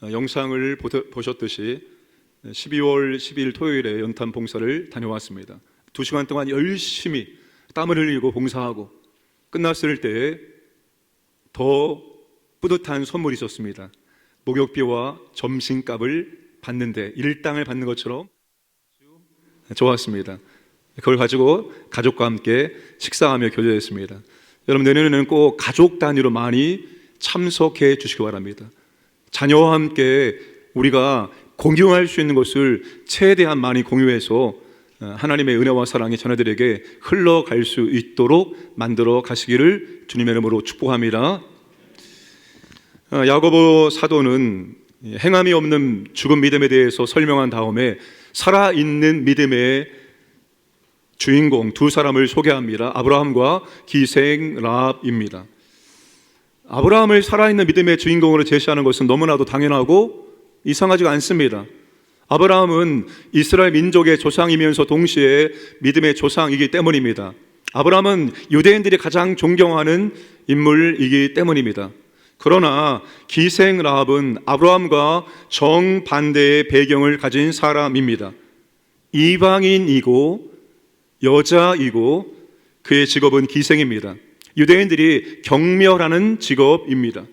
영상을 보셨듯이 12월 12일 토요일에 연탄 봉사를 다녀왔습니다. 2시간 동안 열심히 땀을 흘리고 봉사하고 끝났을 때 더 뿌듯한 선물이 있었습니다. 목욕비와 점심값을 받는데 일당을 받는 것처럼 좋았습니다. 그걸 가지고 가족과 함께 식사하며 교제했습니다. 여러분, 내년에는 꼭 가족 단위로 많이 참석해 주시기 바랍니다. 자녀와 함께 우리가 공유할 수 있는 것을 최대한 많이 공유해서 하나님의 은혜와 사랑이 자녀들에게 흘러갈 수 있도록 만들어 가시기를 주님의 이름으로 축복합니다. 야고보 사도는 행함이 없는 죽은 믿음에 대해서 설명한 다음에 살아있는 믿음의 주인공 두 사람을 소개합니다. 아브라함과 기생 라합입니다. 아브라함을 살아있는 믿음의 주인공으로 제시하는 것은 너무나도 당연하고 이상하지가 않습니다. 아브라함은 이스라엘 민족의 조상이면서 동시에 믿음의 조상이기 때문입니다. 아브라함은 유대인들이 가장 존경하는 인물이기 때문입니다. 그러나 기생 라합은 아브라함과 정반대의 배경을 가진 사람입니다. 이방인이고 여자이고 그의 직업은 기생입니다. 유대인들이 경멸하는 직업입니다.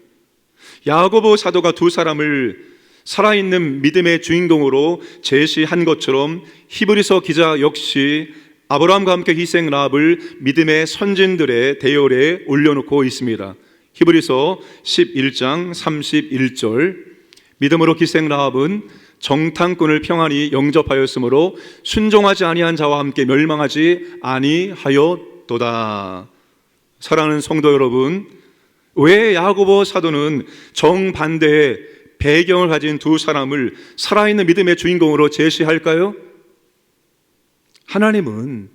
야고보 사도가 두 사람을 살아있는 믿음의 주인공으로 제시한 것처럼 히브리서 기자 역시 아브라함과 함께 희생 라합을 믿음의 선진들의 대열에 올려놓고 있습니다. 히브리서 11장 31절, 믿음으로 기생 라합은 정탐꾼을 평안히 영접하였으므로 순종하지 아니한 자와 함께 멸망하지 아니하였도다. 사랑하는 성도 여러분, 왜 야고보 사도는 정반대의 배경을 가진 두 사람을 살아있는 믿음의 주인공으로 제시할까요? 하나님은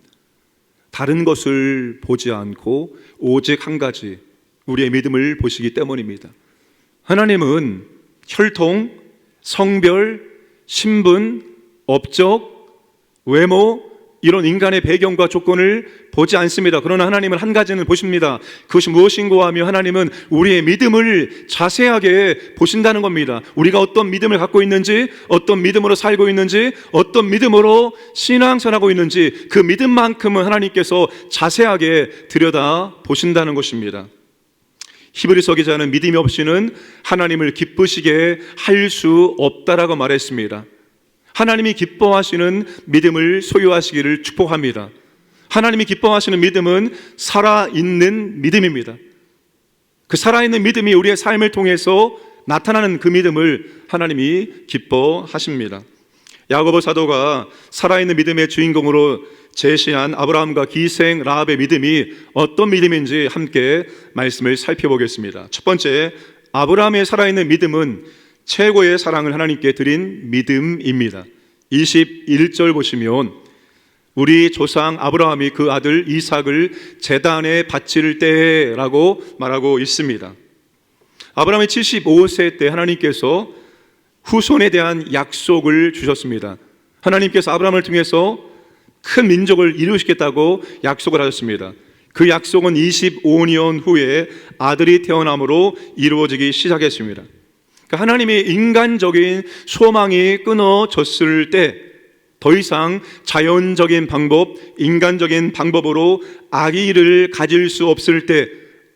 다른 것을 보지 않고 오직 한 가지, 우리의 믿음을 보시기 때문입니다. 하나님은 혈통, 성별, 신분, 업적, 외모, 이런 인간의 배경과 조건을 보지 않습니다. 그러나 하나님은 한 가지는 보십니다. 그것이 무엇인가 하면 하나님은 우리의 믿음을 자세하게 보신다는 겁니다. 우리가 어떤 믿음을 갖고 있는지, 어떤 믿음으로 살고 있는지, 어떤 믿음으로 신앙생활하고 있는지 그 믿음만큼은 하나님께서 자세하게 들여다 보신다는 것입니다. 히브리서 기자는 믿음이 없이는 하나님을 기쁘시게 할 수 없다라고 말했습니다. 하나님이 기뻐하시는 믿음을 소유하시기를 축복합니다. 하나님이 기뻐하시는 믿음은 살아있는 믿음입니다. 그 살아있는 믿음이 우리의 삶을 통해서 나타나는 그 믿음을 하나님이 기뻐하십니다. 야고보 사도가 살아있는 믿음의 주인공으로 제시한 아브라함과 기생 라합의 믿음이 어떤 믿음인지 함께 말씀을 살펴보겠습니다. 첫 번째, 아브라함의 살아있는 믿음은 최고의 사랑을 하나님께 드린 믿음입니다. 21절 보시면 우리 조상 아브라함이 그 아들 이삭을 제단에 바칠 때라고 말하고 있습니다. 아브라함이 75세 때 하나님께서 후손에 대한 약속을 주셨습니다. 하나님께서 아브라함을 통해서 큰 민족을 이루시겠다고 약속을 하셨습니다. 그 약속은 25년 후에 아들이 태어남으로 이루어지기 시작했습니다. 그러니까 하나님의 인간적인 소망이 끊어졌을 때 더 이상 자연적인 방법, 인간적인 방법으로 아기를 가질 수 없을 때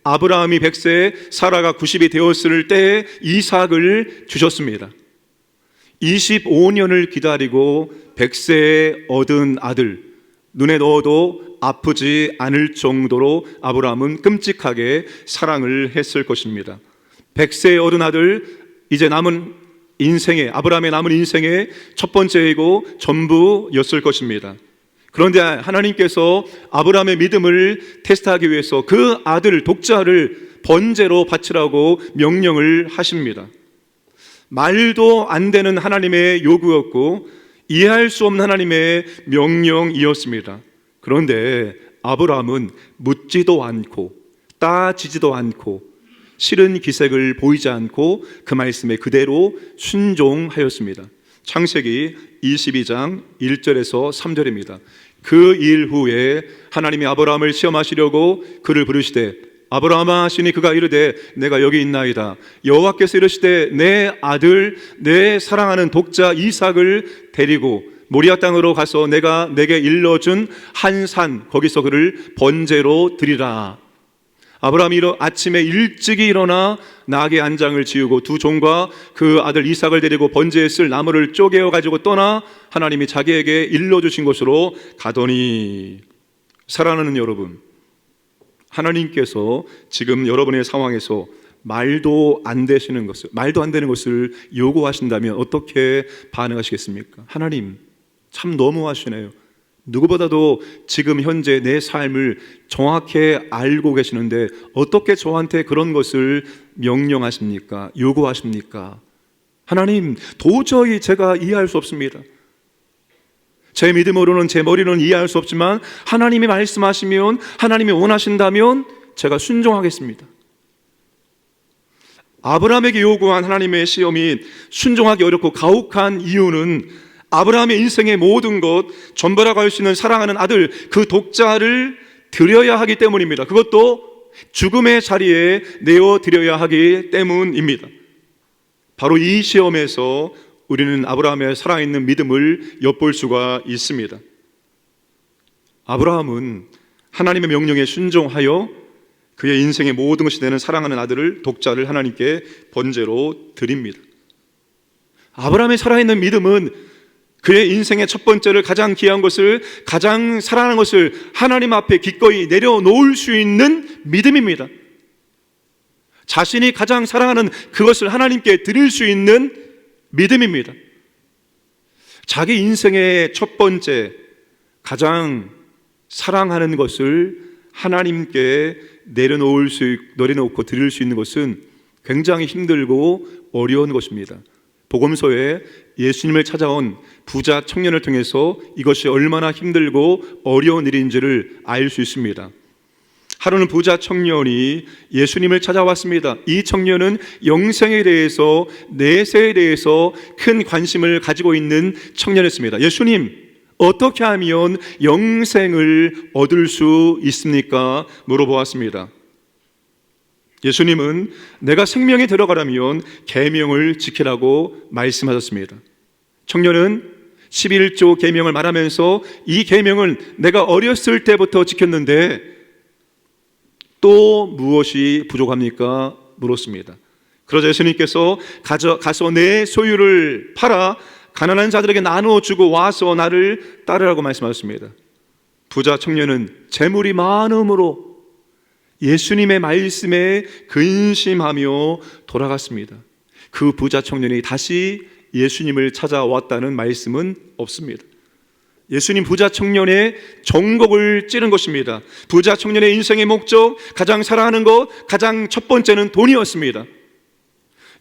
아브라함이 100세, 사라가 90이 되었을 때 이삭을 주셨습니다. 25년을 기다리고 100세에 얻은 아들, 눈에 넣어도 아프지 않을 정도로 아브라함은 끔찍하게 사랑을 했을 것입니다. 100세에 얻은 아들, 이제 남은 인생의, 아브라함의 남은 인생의 첫 번째이고 전부였을 것입니다. 그런데 하나님께서 아브라함의 믿음을 테스트하기 위해서 그 아들 독자를 번제로 바치라고 명령을 하십니다. 말도 안 되는 하나님의 요구였고 이해할 수 없는 하나님의 명령이었습니다. 그런데 아브라함은 묻지도 않고 따지지도 않고 싫은 기색을 보이지 않고 그 말씀에 그대로 순종하였습니다. 창세기 22장 1절에서 3절입니다. 그 일 후에 하나님이 아브라함을 시험하시려고 그를 부르시되 아브라함아 하시니 그가 이르되 내가 여기 있나이다. 여호와께서 이르시되 내 아들 내 사랑하는 독자 이삭을 데리고 모리아 땅으로 가서 내가 내게 일러준 한 산 거기서 그를 번제로 드리라. 아브라함이 아침에 일찍이 일어나 나귀 한 장을 지우고 두 종과 그 아들 이삭을 데리고 번제에 쓸 나무를 쪼개어 가지고 떠나 하나님이 자기에게 일러주신 곳으로 가더니, 사랑하는 여러분, 하나님께서 지금 여러분의 상황에서 말도 안 되는 것을 요구하신다면 어떻게 반응하시겠습니까? 하나님 참 너무하시네요. 누구보다도 지금 현재 내 삶을 정확히 알고 계시는데 어떻게 저한테 그런 것을 명령하십니까? 요구하십니까? 하나님, 도저히 제가 이해할 수 없습니다. 제 믿음으로는, 제 머리로는 이해할 수 없지만 하나님이 말씀하시면, 하나님이 원하신다면 제가 순종하겠습니다. 아브라함에게 요구한 하나님의 시험이 순종하기 어렵고 가혹한 이유는 아브라함의 인생의 모든 것, 전부라고 할 수 있는 사랑하는 아들, 그 독자를 드려야 하기 때문입니다. 그것도 죽음의 자리에 내어드려야 하기 때문입니다. 바로 이 시험에서 우리는 아브라함의 살아있는 믿음을 엿볼 수가 있습니다. 아브라함은 하나님의 명령에 순종하여 그의 인생의 모든 것이 되는 사랑하는 아들을, 독자를 하나님께 번제로 드립니다. 아브라함의 살아있는 믿음은 그의 인생의 첫 번째를, 가장 귀한 것을, 가장 사랑하는 것을 하나님 앞에 기꺼이 내려놓을 수 있는 믿음입니다. 자신이 가장 사랑하는 그것을 하나님께 드릴 수 있는 믿음입니다. 자기 인생의 첫 번째, 가장 사랑하는 것을 하나님께 내려놓고 드릴 수 있는 것은 굉장히 힘들고 어려운 것입니다. 복음서에 예수님을 찾아온 부자 청년을 통해서 이것이 얼마나 힘들고 어려운 일인지를 알 수 있습니다. 하루는 부자 청년이 예수님을 찾아왔습니다. 이 청년은 영생에 대해서, 내세에 대해서 큰 관심을 가지고 있는 청년이었습니다. 예수님, 어떻게 하면 영생을 얻을 수 있습니까? 물어보았습니다. 예수님은 내가 생명에 들어가려면 계명을 지키라고 말씀하셨습니다. 청년은 11조 계명을 말하면서 이 계명은 내가 어렸을 때부터 지켰는데 또 무엇이 부족합니까? 물었습니다. 그러자 예수님께서 가서 내 소유를 팔아 가난한 자들에게 나누어 주고 와서 나를 따르라고 말씀하셨습니다. 부자 청년은 재물이 많음으로 예수님의 말씀에 근심하며 돌아갔습니다. 그 부자 청년이 다시 예수님을 찾아왔다는 말씀은 없습니다. 예수님 부자 청년의 정곡을 찌른 것입니다. 부자 청년의 인생의 목적, 가장 사랑하는 것, 가장 첫 번째는 돈이었습니다.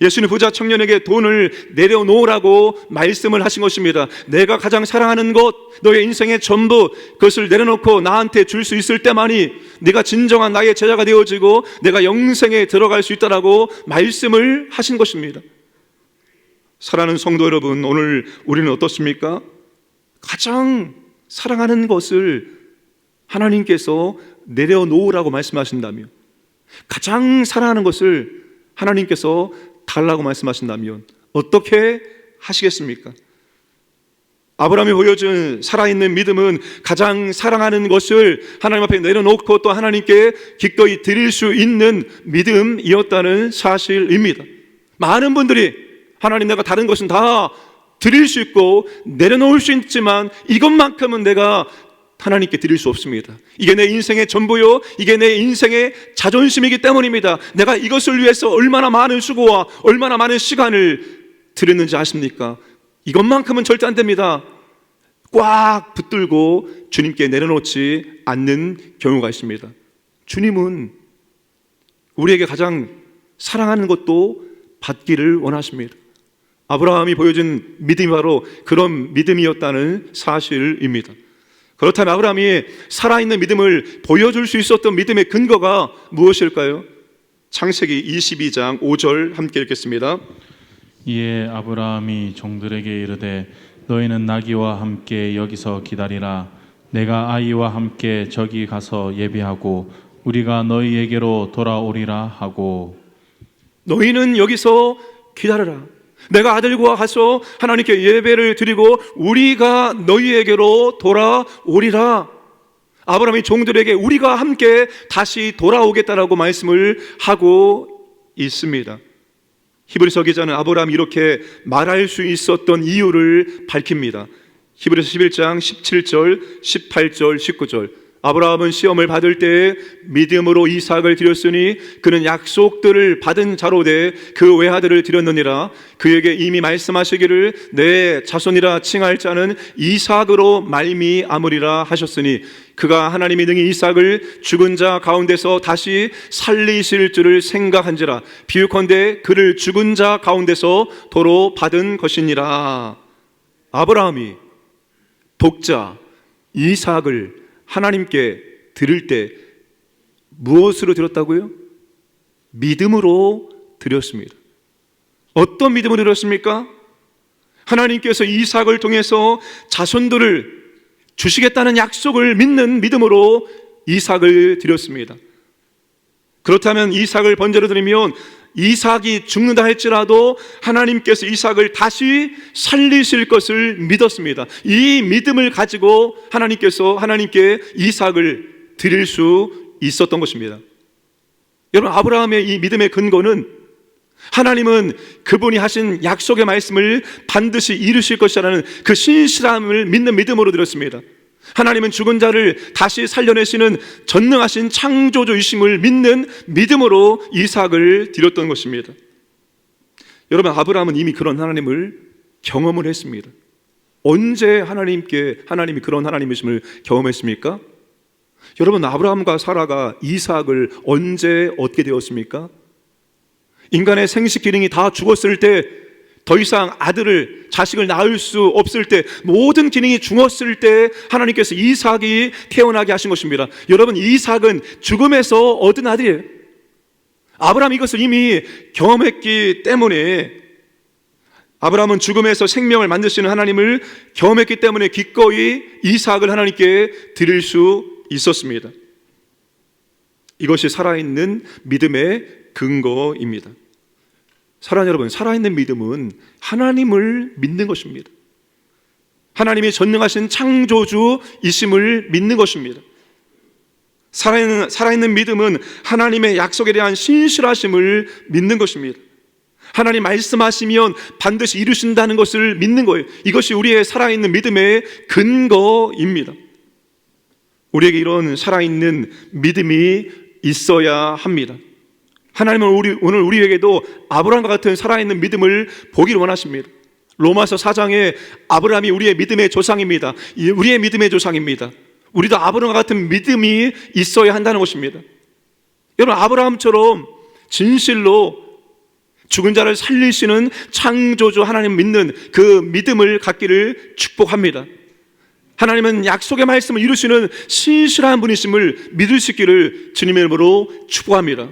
예수님 부자 청년에게 돈을 내려놓으라고 말씀을 하신 것입니다. 내가 가장 사랑하는 것, 너의 인생의 전부, 그것을 내려놓고 나한테 줄 수 있을 때만이 네가 진정한 나의 제자가 되어지고 내가 영생에 들어갈 수 있다라고 말씀을 하신 것입니다. 사랑하는 성도 여러분, 오늘 우리는 어떻습니까? 가장 사랑하는 것을 하나님께서 내려놓으라고 말씀하신다면, 가장 사랑하는 것을 하나님께서 달라고 말씀하신다면 어떻게 하시겠습니까? 아브라함이 보여준 살아있는 믿음은 가장 사랑하는 것을 하나님 앞에 내려놓고 또 하나님께 기꺼이 드릴 수 있는 믿음이었다는 사실입니다. 많은 분들이 하나님, 내가 다른 것은 다 드릴 수 있고 내려놓을 수 있지만 이것만큼은 내가 하나님께 드릴 수 없습니다. 이게 내 인생의 전부요, 이게 내 인생의 자존심이기 때문입니다. 내가 이것을 위해서 얼마나 많은 수고와 얼마나 많은 시간을 들였는지 아십니까? 이것만큼은 절대 안 됩니다. 꽉 붙들고 주님께 내려놓지 않는 경우가 있습니다. 주님은 우리에게 가장 사랑하는 것도 받기를 원하십니다. 아브라함이 보여준 믿음이 바로 그런 믿음이었다는 사실입니다. 그렇다면 아브라함이 살아있는 믿음을 보여줄 수 있었던 믿음의 근거가 무엇일까요? 창세기 22장 5절 함께 읽겠습니다. 이에 아브라함이 종들에게 이르되 너희는 나귀와 함께 여기서 기다리라. 내가 아이와 함께 저기 가서 예비하고 우리가 너희에게로 돌아오리라 하고 너희는 여기서 기다려라. 내가 아들과 가서 하나님께 예배를 드리고 우리가 너희에게로 돌아오리라. 아브라함이 종들에게 우리가 함께 다시 돌아오겠다라고 말씀을 하고 있습니다. 히브리서 기자는 아브라함이 이렇게 말할 수 있었던 이유를 밝힙니다. 히브리서 11장 17절, 18절, 19절. 아브라함은 시험을 받을 때 믿음으로 이삭을 드렸으니 그는 약속들을 받은 자로 돼 그 외아들을 드렸느니라. 그에게 이미 말씀하시기를 내 자손이라 칭할 자는 이삭으로 말미암으리라 하셨으니 그가 하나님이 능히 이삭을 죽은 자 가운데서 다시 살리실 줄을 생각한지라. 비유컨대 그를 죽은 자 가운데서 도로 받은 것이니라. 아브라함이 독자 이삭을 하나님께 드릴 때 무엇으로 드렸다고요? 믿음으로 드렸습니다. 어떤 믿음으로 드렸습니까? 하나님께서 이삭을 통해서 자손들을 주시겠다는 약속을 믿는 믿음으로 이삭을 드렸습니다. 그렇다면 이삭을 번제로 드리면 이삭이 죽는다 할지라도 하나님께서 이삭을 다시 살리실 것을 믿었습니다. 이 믿음을 가지고 하나님께 이삭을 드릴 수 있었던 것입니다. 여러분, 아브라함의 이 믿음의 근거는 하나님은 그분이 하신 약속의 말씀을 반드시 이루실 것이라는 그 신실함을 믿는 믿음으로 드렸습니다. 하나님은 죽은 자를 다시 살려내시는 전능하신 창조주이심을 믿는 믿음으로 이삭을 드렸던 것입니다. 여러분, 아브라함은 이미 그런 하나님을 경험을 했습니다. 언제 하나님이 그런 하나님이심을 경험했습니까? 여러분, 아브라함과 사라가 이삭을 언제 얻게 되었습니까? 인간의 생식 기능이 다 죽었을 때, 더 이상 자식을 낳을 수 없을 때, 모든 기능이 죽었을 때 하나님께서 이삭이 태어나게 하신 것입니다. 여러분, 이삭은 죽음에서 얻은 아들이에요. 아브라함이 이것을 이미 경험했기 때문에, 아브라함은 죽음에서 생명을 만드시는 하나님을 경험했기 때문에 기꺼이 이삭을 하나님께 드릴 수 있었습니다. 이것이 살아있는 믿음의 근거입니다. 사랑하는 여러분, 살아있는 믿음은 하나님을 믿는 것입니다. 하나님이 전능하신 창조주이심을 믿는 것입니다. 살아있는 믿음은 하나님의 약속에 대한 신실하심을 믿는 것입니다. 하나님 말씀하시면 반드시 이루신다는 것을 믿는 거예요. 이것이 우리의 살아있는 믿음의 근거입니다. 우리에게 이런 살아있는 믿음이 있어야 합니다. 하나님은 오늘 우리에게도 아브라함과 같은 살아있는 믿음을 보기를 원하십니다. 로마서 4장에 아브라함이 우리의 믿음의 조상입니다. 우리의 믿음의 조상입니다. 우리도 아브라함과 같은 믿음이 있어야 한다는 것입니다. 여러분, 아브라함처럼 진실로 죽은 자를 살리시는 창조주 하나님 믿는 그 믿음을 갖기를 축복합니다. 하나님은 약속의 말씀을 이루시는 신실한 분이심을 믿을 수 있기를 주님의 이름으로 축복합니다.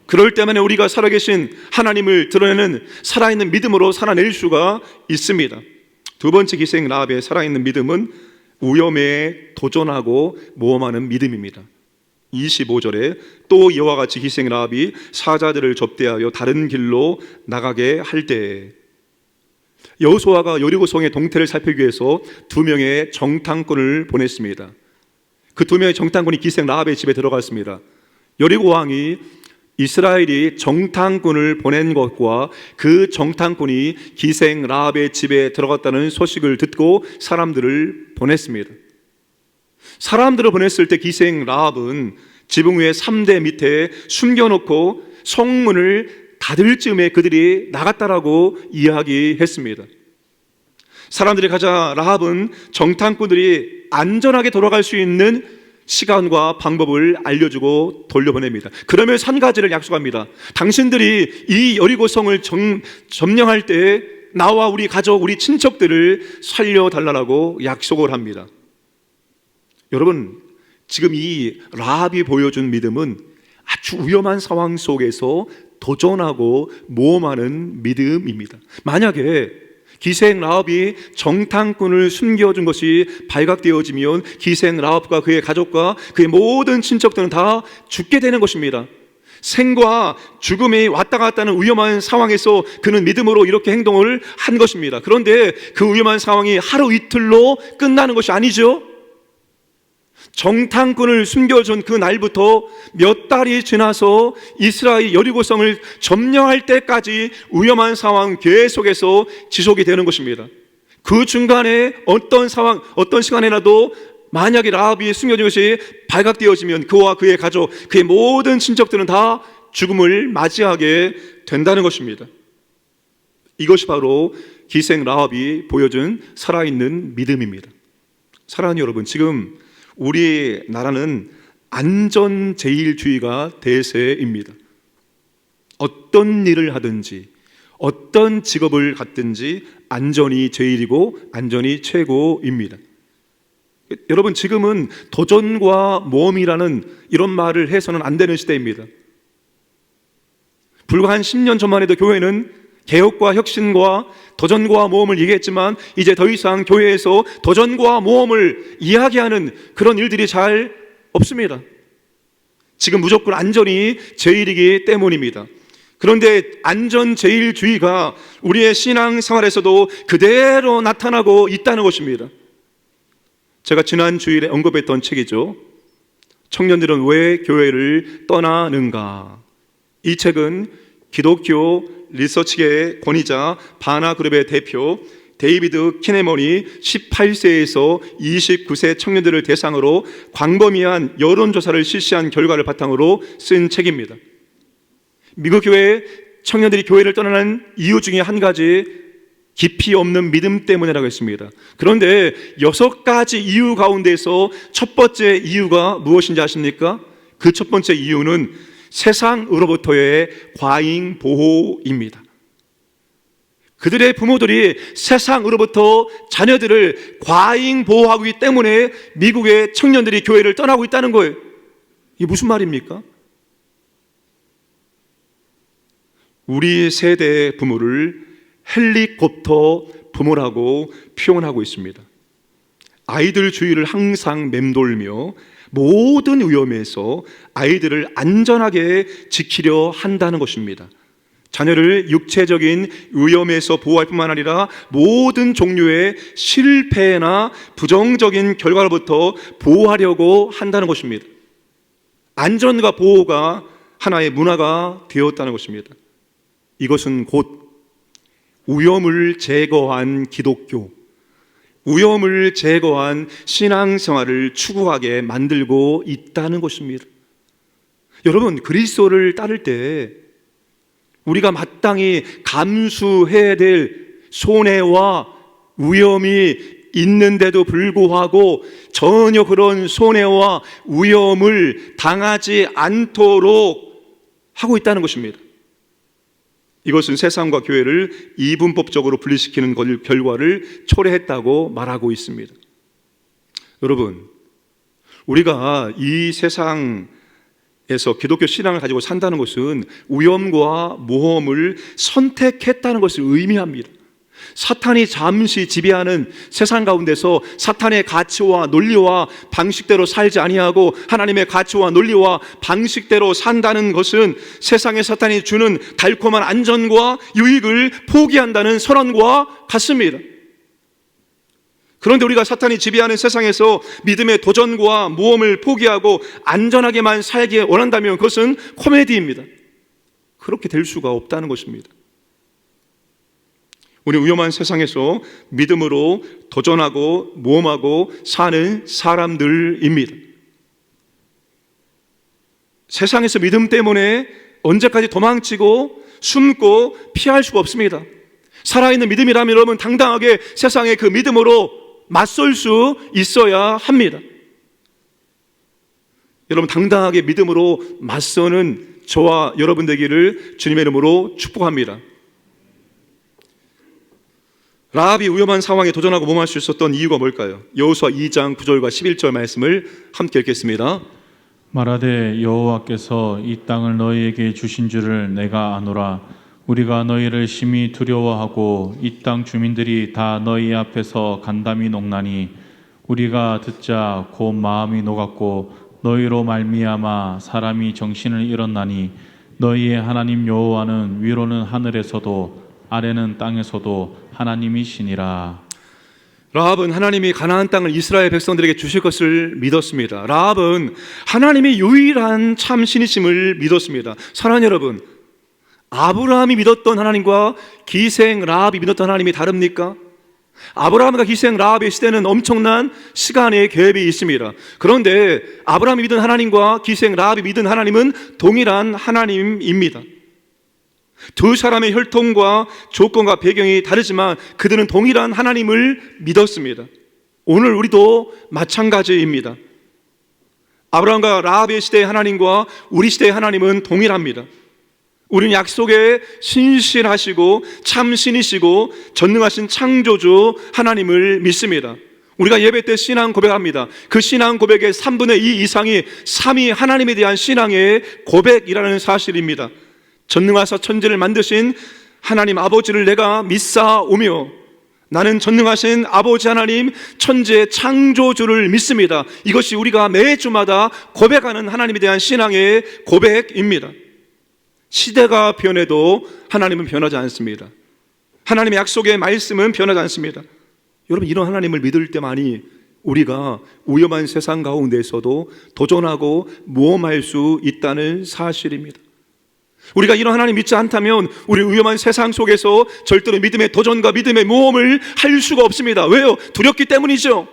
그럴 때만에 우리가 살아계신 하나님을 드러내는 살아있는 믿음으로 살아낼 수가 있습니다. 두 번째 기생 라합의 살아있는 믿음은 위험에 도전하고 모험하는 믿음입니다. 25절에 또 이와 같이 기생 라합이 사자들을 접대하여 다른 길로 나가게 할 때, 여호수아가 여리고성의 동태를 살피기 위해서 2명의 정탐꾼을 보냈습니다. 그 2명의 정탐꾼이 기생 라합의 집에 들어갔습니다. 여리고 왕이 이스라엘이 정탐꾼을 보낸 것과 그 정탐꾼이 기생 라합의 집에 들어갔다는 소식을 듣고 사람들을 보냈습니다. 사람들을 보냈을 때 기생 라합은 지붕 위에 3대 밑에 숨겨놓고 성문을 닫을 즈음에 그들이 나갔다라고 이야기했습니다. 사람들이 가자 라합은 정탐꾼들이 안전하게 돌아갈 수 있는 시간과 방법을 알려주고 돌려보냅니다. 그러면 한 가지를 약속합니다. 당신들이 이 여리고성을 점령할 때 나와 우리 가족, 우리 친척들을 살려달라고 약속을 합니다. 여러분, 지금 이 라합이 보여준 믿음은 아주 위험한 상황 속에서 도전하고 모험하는 믿음입니다. 만약에 기생 라합이 정탐꾼을 숨겨준 것이 발각되어지면 기생 라합과 그의 가족과 그의 모든 친척들은 다 죽게 되는 것입니다. 생과 죽음이 왔다 갔다 하는 위험한 상황에서 그는 믿음으로 이렇게 행동을 한 것입니다. 그런데 그 위험한 상황이 하루 이틀로 끝나는 것이 아니죠. 정탐꾼을 숨겨준 그 날부터 몇 달이 지나서 이스라엘 여리고성을 점령할 때까지 위험한 상황 계속해서 지속이 되는 것입니다. 그 중간에 어떤 상황, 어떤 시간에라도 만약에 라합이 숨겨진 것이 발각되어지면 그와 그의 가족, 그의 모든 친척들은 다 죽음을 맞이하게 된다는 것입니다. 이것이 바로 기생 라합이 보여준 살아있는 믿음입니다. 사랑하는 여러분, 지금 우리나라는 안전제일주의가 대세입니다. 어떤 일을 하든지 어떤 직업을 갖든지 안전이 제일이고 안전이 최고입니다. 여러분, 지금은 도전과 모험이라는 이런 말을 해서는 안 되는 시대입니다. 불과 한 10년 전만 해도 교회는 개혁과 혁신과 도전과 모험을 얘기했지만 이제 더 이상 교회에서 도전과 모험을 이야기하는 그런 일들이 잘 없습니다. 지금 무조건 안전이 제일이기 때문입니다. 그런데 안전제일주의가 우리의 신앙생활에서도 그대로 나타나고 있다는 것입니다. 제가 지난 주일에 언급했던 책이죠. 청년들은 왜 교회를 떠나는가? 이 책은 기독교 리서치계의 권위자 바나그룹의 대표 데이비드 키네먼이 18세에서 29세 청년들을 대상으로 광범위한 여론조사를 실시한 결과를 바탕으로 쓴 책입니다. 미국 교회 청년들이 교회를 떠나는 이유 중에 한 가지 깊이 없는 믿음 때문이라고 했습니다. 그런데 6가지 이유 가운데서 첫 번째 이유가 무엇인지 아십니까? 그 첫 번째 이유는 세상으로부터의 과잉 보호입니다. 그들의 부모들이 세상으로부터 자녀들을 과잉 보호하기 때문에 미국의 청년들이 교회를 떠나고 있다는 거예요. 이게 무슨 말입니까? 우리 세대의 부모를 헬리콥터 부모라고 표현하고 있습니다. 아이들 주위를 항상 맴돌며 모든 위험에서 아이들을 안전하게 지키려 한다는 것입니다. 자녀를 육체적인 위험에서 보호할 뿐만 아니라 모든 종류의 실패나 부정적인 결과로부터 보호하려고 한다는 것입니다. 안전과 보호가 하나의 문화가 되었다는 것입니다. 이것은 곧 위험을 제거한 기독교, 위험을 제거한 신앙생활을 추구하게 만들고 있다는 것입니다. 여러분, 그리스도를 따를 때 우리가 마땅히 감수해야 될 손해와 위험이 있는데도 불구하고 전혀 그런 손해와 위험을 당하지 않도록 하고 있다는 것입니다. 이것은 세상과 교회를 이분법적으로 분리시키는 결과를 초래했다고 말하고 있습니다. 여러분, 우리가 이 세상에서 기독교 신앙을 가지고 산다는 것은 위험과 모험을 선택했다는 것을 의미합니다. 사탄이 잠시 지배하는 세상 가운데서 사탄의 가치와 논리와 방식대로 살지 아니하고 하나님의 가치와 논리와 방식대로 산다는 것은 세상의 사탄이 주는 달콤한 안전과 유익을 포기한다는 선언과 같습니다. 그런데 우리가 사탄이 지배하는 세상에서 믿음의 도전과 모험을 포기하고 안전하게만 살기 원한다면 그것은 코미디입니다. 그렇게 될 수가 없다는 것입니다. 우리 위험한 세상에서 믿음으로 도전하고 모험하고 사는 사람들입니다. 세상에서 믿음 때문에 언제까지 도망치고 숨고 피할 수가 없습니다. 살아있는 믿음이라면 여러분 당당하게 세상의 그 믿음으로 맞설 수 있어야 합니다. 여러분 당당하게 믿음으로 맞서는 저와 여러분 되기를 주님의 이름으로 축복합니다. 라합이 위험한 상황에 도전하고 모험할 수 있었던 이유가 뭘까요? 여호수아 2장 9절과 11절 말씀을 함께 읽겠습니다. 말하되 여호와께서 이 땅을 너희에게 주신 줄을 내가 아노라. 우리가 너희를 심히 두려워하고 이 땅 주민들이 다 너희 앞에서 간담이 녹나니 우리가 듣자 곧 마음이 녹았고 너희로 말미암아 사람이 정신을 잃었나니 너희의 하나님 여호와는 위로는 하늘에서도 아래는 땅에서도 하나님이시니라. 라합은 하나님이 가나안 땅을 이스라엘 백성들에게 주실 것을 믿었습니다. 라합은 하나님이 유일한 참 신이심을 믿었습니다. 사랑하는 여러분, 아브라함이 믿었던 하나님과 기생 라합이 믿었던 하나님이 다릅니까? 아브라함과 기생 라합의 시대는 엄청난 시간의 갭이 있습니다. 그런데 아브라함이 믿은 하나님과 기생 라합이 믿은 하나님은 동일한 하나님입니다. 두 사람의 혈통과 조건과 배경이 다르지만 그들은 동일한 하나님을 믿었습니다. 오늘 우리도 마찬가지입니다. 아브라함과 라합의 시대의 하나님과 우리 시대의 하나님은 동일합니다. 우리는 약속에 신실하시고 참신이시고 전능하신 창조주 하나님을 믿습니다. 우리가 예배 때 신앙 고백합니다. 그 신앙 고백의 3분의 2 이상이 삼위 하나님에 대한 신앙의 고백이라는 사실입니다. 전능하사 천지를 만드신 하나님 아버지를 내가 믿사오며 나는 전능하신 아버지 하나님 천지의 창조주를 믿습니다. 이것이 우리가 매주마다 고백하는 하나님에 대한 신앙의 고백입니다. 시대가 변해도 하나님은 변하지 않습니다. 하나님의 약속의 말씀은 변하지 않습니다. 여러분, 이런 하나님을 믿을 때만이 우리가 위험한 세상 가운데서도 도전하고 모험할 수 있다는 사실입니다. 우리가 이런 하나님 믿지 않다면 우리 위험한 세상 속에서 절대로 믿음의 도전과 믿음의 모험을 할 수가 없습니다. 왜요? 두렵기 때문이죠.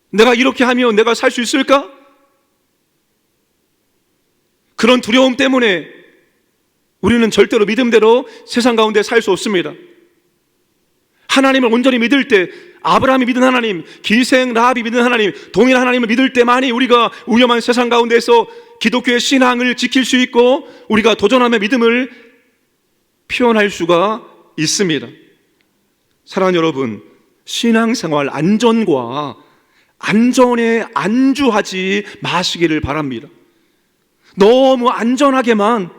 내가 이렇게 하면 내가 살 수 있을까? 그런 두려움 때문에 우리는 절대로 믿음대로 세상 가운데 살 수 없습니다. 하나님을 온전히 믿을 때, 아브라함이 믿은 하나님, 기생 라합이 믿은 하나님, 동일한 하나님을 믿을 때만이 우리가 위험한 세상 가운데서 기독교의 신앙을 지킬 수 있고 우리가 도전하며 믿음을 표현할 수가 있습니다. 사랑하는 여러분, 신앙생활 안전과 안전에 안주하지 마시기를 바랍니다. 너무 안전하게만,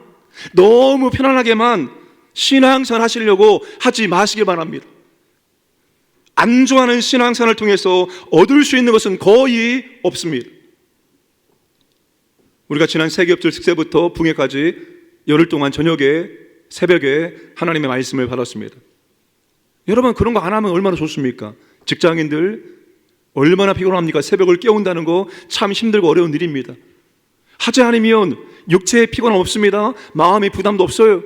너무 편안하게만 신앙생활 하시려고 하지 마시기 바랍니다. 안주하는 신앙생활을 통해서 얻을 수 있는 것은 거의 없습니다. 우리가 지난 세기업절 식세부터 붕해까지 열흘 동안 저녁에 새벽에 하나님의 말씀을 받았습니다. 여러분, 그런 거 안 하면 얼마나 좋습니까? 직장인들 얼마나 피곤합니까? 새벽을 깨운다는 거 참 힘들고 어려운 일입니다. 하지 않으면 육체의 피곤함 없습니다. 마음의 부담도 없어요.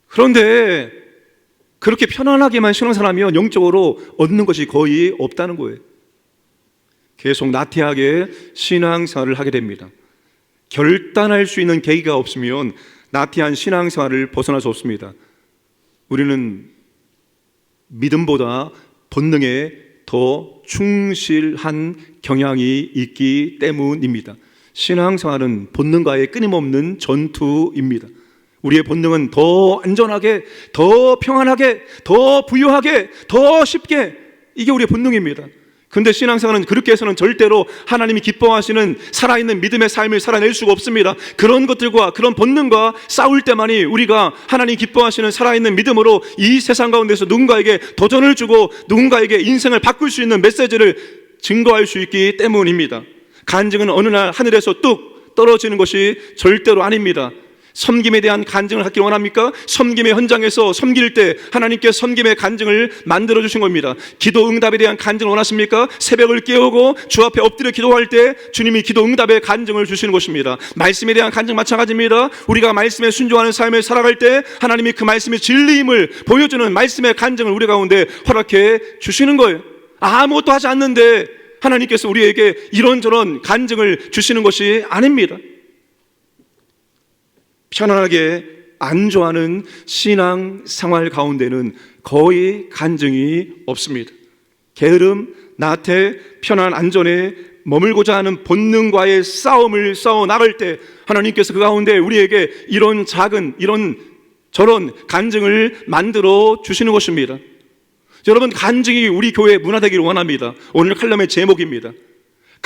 그런데 그렇게 편안하게만 신앙생활하면 영적으로 얻는 것이 거의 없다는 거예요. 계속 나태하게 신앙생활을 하게 됩니다. 결단할 수 있는 계기가 없으면 나태한 신앙생활을 벗어날 수 없습니다. 우리는 믿음보다 본능에 더 충실한 경향이 있기 때문입니다. 신앙생활은 본능과의 끊임없는 전투입니다. 우리의 본능은 더 안전하게, 더 평안하게, 더 부유하게, 더 쉽게, 이게 우리의 본능입니다. 근데 신앙생활은 그렇게 해서는 절대로 하나님이 기뻐하시는 살아있는 믿음의 삶을 살아낼 수가 없습니다. 그런 것들과 그런 본능과 싸울 때만이 우리가 하나님 기뻐하시는 살아있는 믿음으로 이 세상 가운데서 누군가에게 도전을 주고 누군가에게 인생을 바꿀 수 있는 메시지를 증거할 수 있기 때문입니다. 간증은 어느 날 하늘에서 뚝 떨어지는 것이 절대로 아닙니다. 섬김에 대한 간증을 하길 원합니까? 섬김의 현장에서 섬길 때 하나님께 섬김의 간증을 만들어 주신 겁니다. 기도 응답에 대한 간증을 원하십니까? 새벽을 깨우고 주 앞에 엎드려 기도할 때 주님이 기도 응답의 간증을 주시는 것입니다. 말씀에 대한 간증 마찬가지입니다. 우리가 말씀에 순종하는 삶을 살아갈 때 하나님이 그 말씀의 진리임을 보여주는 말씀의 간증을 우리 가운데 허락해 주시는 거예요. 아무것도 하지 않는데 하나님께서 우리에게 이런저런 간증을 주시는 것이 아닙니다. 편안하게 안주하는 신앙 생활 가운데는 거의 간증이 없습니다. 게으름, 나태, 편안, 안전에 머물고자 하는 본능과의 싸움을 싸워 나갈 때 하나님께서 그 가운데 우리에게 이런 작은, 이런 저런 간증을 만들어 주시는 것입니다. 여러분, 간증이 우리 교회의 문화 되기를 원합니다. 오늘 칼럼의 제목입니다.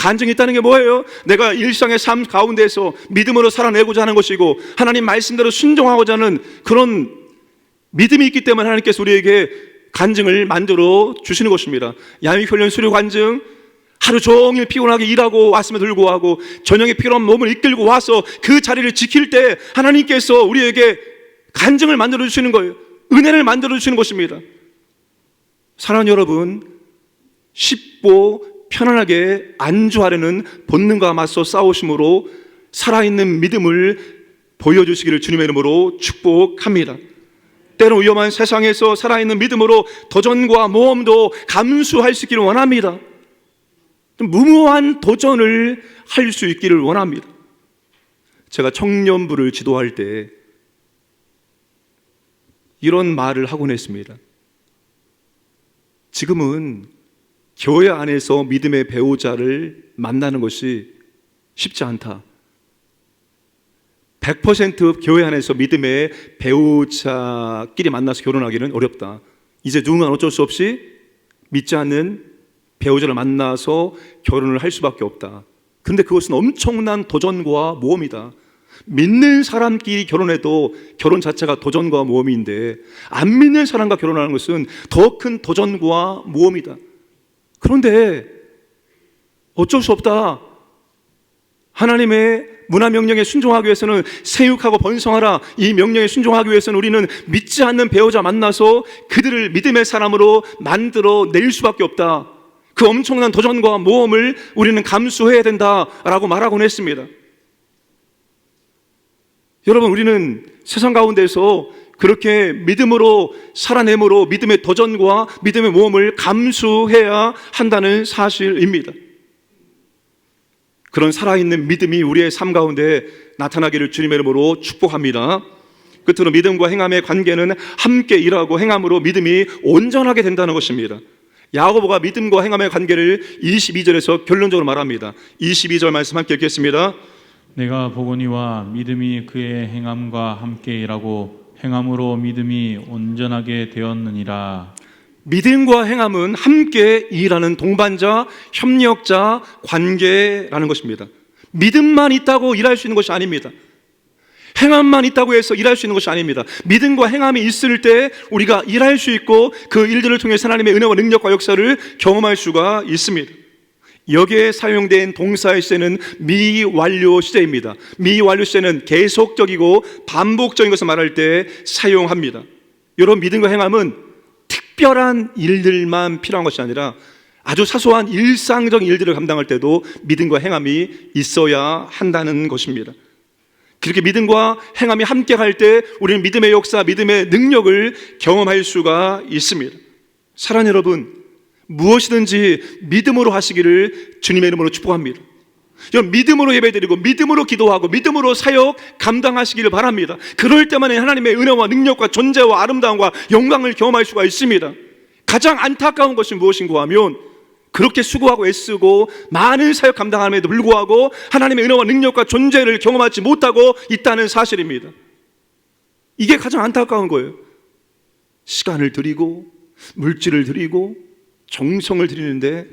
간증이 있다는 게 뭐예요? 내가 일상의 삶 가운데서 믿음으로 살아내고자 하는 것이고 하나님 말씀대로 순종하고자 하는 그런 믿음이 있기 때문에 하나님께서 우리에게 간증을 만들어 주시는 것입니다. 양육훈련 수료 간증, 하루 종일 피곤하게 일하고 왔음에도 불구하고 저녁에 피곤한 몸을 이끌고 와서 그 자리를 지킬 때 하나님께서 우리에게 간증을 만들어 주시는 거예요. 은혜를 만들어 주시는 것입니다. 사랑하는 여러분, 쉽고 편안하게 안주하려는 본능과 맞서 싸우심으로 살아있는 믿음을 보여주시기를 주님의 이름으로 축복합니다. 때로 위험한 세상에서 살아있는 믿음으로 도전과 모험도 감수할 수 있기를 원합니다. 무모한 도전을 할 수 있기를 원합니다. 제가 청년부를 지도할 때 이런 말을 하곤 했습니다. 지금은 교회 안에서 믿음의 배우자를 만나는 것이 쉽지 않다. 100% 교회 안에서 믿음의 배우자끼리 만나서 결혼하기는 어렵다. 이제 누군가는 어쩔 수 없이 믿지 않는 배우자를 만나서 결혼을 할 수밖에 없다. 그런데 그것은 엄청난 도전과 모험이다. 믿는 사람끼리 결혼해도 결혼 자체가 도전과 모험인데 안 믿는 사람과 결혼하는 것은 더 큰 도전과 모험이다. 그런데 어쩔 수 없다. 하나님의 문화 명령에 순종하기 위해서는 생육하고 번성하라, 이 명령에 순종하기 위해서는 우리는 믿지 않는 배우자 만나서 그들을 믿음의 사람으로 만들어 낼 수밖에 없다. 그 엄청난 도전과 모험을 우리는 감수해야 된다라고 말하곤 했습니다. 여러분, 우리는 세상 가운데서 그렇게 믿음으로 살아내므로 믿음의 도전과 믿음의 모험을 감수해야 한다는 사실입니다. 그런 살아있는 믿음이 우리의 삶 가운데 나타나기를 주님의 이름으로 축복합니다. 끝으로 믿음과 행함의 관계는 함께 일하고 행함으로 믿음이 온전하게 된다는 것입니다. 야고보가 믿음과 행함의 관계를 22절에서 결론적으로 말합니다. 22절 말씀 함께 읽겠습니다. 내가 보거니와 믿음이 그의 행함과 함께 일하고 행함으로 믿음이 온전하게 되었느니라. 믿음과 행함은 함께 일하는 동반자, 협력자 관계라는 것입니다. 믿음만 있다고 일할 수 있는 것이 아닙니다. 행함만 있다고 해서 일할 수 있는 것이 아닙니다. 믿음과 행함이 있을 때 우리가 일할 수 있고 그 일들을 통해서 하나님의 은혜와 능력과 역사를 경험할 수가 있습니다. 여기에 사용된 동사의 시제는 미완료 시제입니다. 미완료 시제는 계속적이고 반복적인 것을 말할 때 사용합니다. 여러분, 믿음과 행함은 특별한 일들만 필요한 것이 아니라 아주 사소한 일상적인 일들을 감당할 때도 믿음과 행함이 있어야 한다는 것입니다. 그렇게 믿음과 행함이 함께 갈 때 우리는 믿음의 역사, 믿음의 능력을 경험할 수가 있습니다. 사랑하는 여러분, 무엇이든지 믿음으로 하시기를 주님의 이름으로 축복합니다. 여러분, 믿음으로 예배드리고 믿음으로 기도하고 믿음으로 사역 감당하시기를 바랍니다. 그럴 때만 하나님의 은혜와 능력과 존재와 아름다움과 영광을 경험할 수가 있습니다. 가장 안타까운 것이 무엇인가 하면 그렇게 수고하고 애쓰고 많은 사역 감당함에도 불구하고 하나님의 은혜와 능력과 존재를 경험하지 못하고 있다는 사실입니다. 이게 가장 안타까운 거예요. 시간을 드리고 물질을 드리고 정성을 드리는데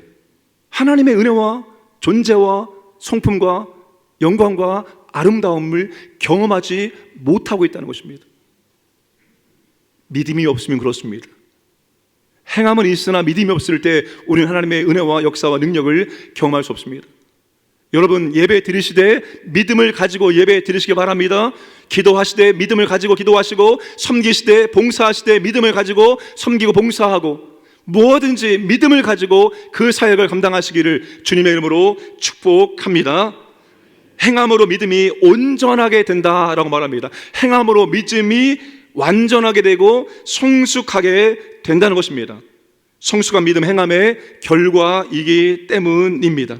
하나님의 은혜와 존재와 성품과 영광과 아름다움을 경험하지 못하고 있다는 것입니다. 믿음이 없으면 그렇습니다. 행함은 있으나 믿음이 없을 때 우리는 하나님의 은혜와 역사와 능력을 경험할 수 없습니다. 여러분, 예배 드리시되 믿음을 가지고 예배 드리시기 바랍니다. 기도하시되 믿음을 가지고 기도하시고 섬기시되 봉사하시되 믿음을 가지고 섬기고 봉사하고 무엇든지 믿음을 가지고 그 사역을 감당하시기를 주님의 이름으로 축복합니다. 행함으로 믿음이 온전하게 된다라고 말합니다. 행함으로 믿음이 완전하게 되고 성숙하게 된다는 것입니다. 성숙한 믿음, 행함의 결과이기 때문입니다.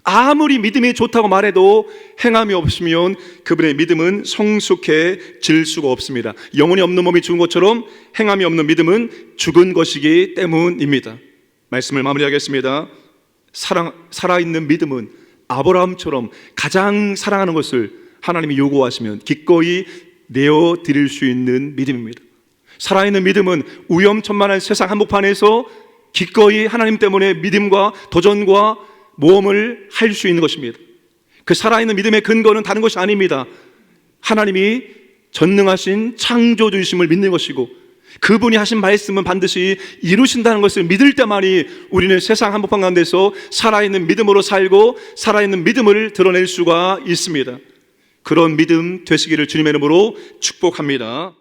아무리 믿음이 좋다고 말해도 행함이 없으면 그분의 믿음은 성숙해질 수가 없습니다. 영혼이 없는 몸이 죽은 것처럼 행함이 없는 믿음은 죽은 것이기 때문입니다. 말씀을 마무리하겠습니다. 살아있는 믿음은 아브라함처럼 가장 사랑하는 것을 하나님이 요구하시면 기꺼이 내어드릴 수 있는 믿음입니다. 살아있는 믿음은 위험천만한 세상 한복판에서 기꺼이 하나님 때문에 믿음과 도전과 모험을 할 수 있는 것입니다. 그 살아있는 믿음의 근거는 다른 것이 아닙니다. 하나님이 전능하신 창조주이심을 믿는 것이고, 그분이 하신 말씀은 반드시 이루신다는 것을 믿을 때만이 우리는 세상 한복판 가운데서 살아있는 믿음으로 살고 살아있는 믿음을 드러낼 수가 있습니다. 그런 믿음 되시기를 주님의 이름으로 축복합니다.